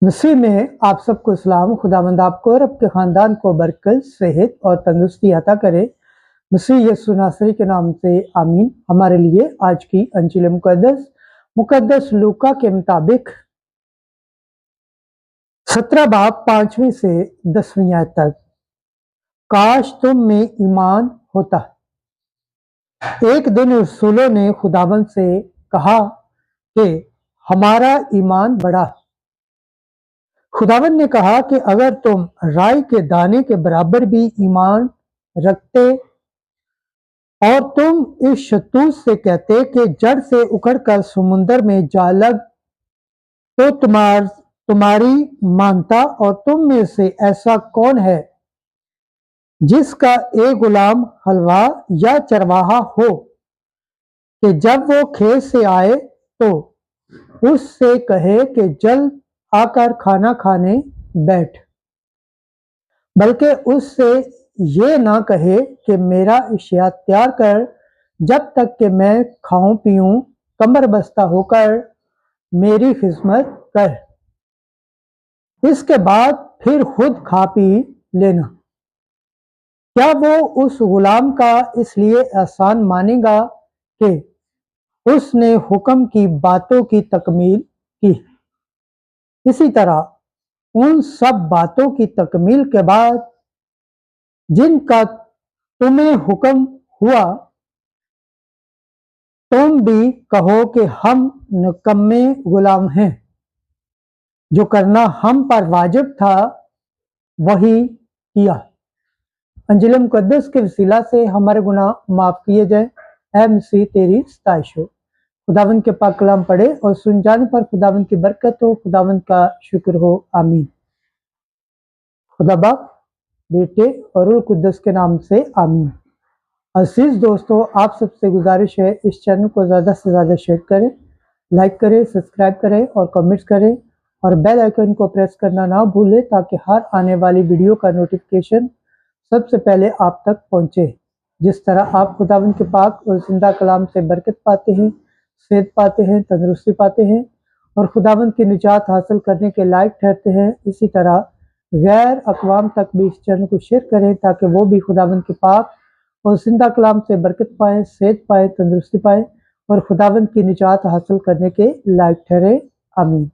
मसीह में आप सबको सलाम। खुदावंद आपको और आपके ख़ानदान को बरकत, सेहत और तंदुरुस्ती अता करे। मसीह यीशु नासरी के नाम से आमीन। हमारे लिए आज की अंजील मुकद्दस लूका के मुताबिक 17 बाब 5वीं से 10वीं आयत तक। काश तुम में ईमान होता। एक दिन रसूलों ने खुदावंद से कहा कि हमारा ईमान बढ़ा। खुदावंद ने कहा कि अगर तुम राई के दाने के बराबर भी ईमान रखते और तुम इस शतूत से कहते कि जड़ से उखड़कर समुंदर में जा लग, तो तुम्हारी मानता। और तुम में से ऐसा कौन है जिसका एक गुलाम हलवा या चरवाहा हो कि जब वो खेत से आए तो उससे कहे कि जल्द आकर खाना खाने बैठ, बल्कि उससे ये ना कहे कि मेरा इश्या तैयार कर जब तक कि मैं खाऊं पीऊं, कमर बस्ता होकर मेरी खिदमत कर, इसके बाद फिर खुद खा पी लेना। क्या वो उस गुलाम का इसलिए एहसान मानेगा कि उसने हुक्म की बातों की तकमील की? इसी तरह उन सब बातों की तकमील के बाद जिनका तुम्हें हुक्म हुआ, तुम भी कहो कि हम निकम्मे गुलाम हैं। जो करना हम पर वाजिब था वही किया। अंजील मुकद्दस के वसीला से हमारे गुनाह माफ किए जाए। ऐ मसीह तेरी सताइश हो। खुदावंद के पाक कलाम पढ़े और सुन जाने पर खुदावंद की बरकत हो। खुदावंद का शुक्र हो। आमीन। खुदा बाप, बेटे और रूह कुद्दस के नाम से आमीन। अजीज दोस्तों, आप सबसे गुजारिश है इस चैनल को ज़्यादा से ज़्यादा शेयर करें, लाइक करें, सब्सक्राइब करें और कमेंट्स करें और बेल आइकन को प्रेस करना ना भूलें ताकि हर आने वाली वीडियो का नोटिफिकेशन सबसे पहले आप तक पहुँचे। जिस तरह आप खुदावंद के पाक और जिंदा कलाम से बरकत पाते हैं, सेहत पाते हैं, तंदुरुस्ती पाते हैं और खुदावंद की निजात हासिल करने के लायक ठहरते हैं, इसी तरह गैर अक़वाम तक भी इस चैनल को शेयर करें ताकि वो भी खुदावंद के पाक और जिंदा कलाम से बरकत पाएँ, सेहत पाएँ, तंदुरुस्ती पाएँ और खुदावंद की निजात हासिल करने के लायक ठहरे। आमीन।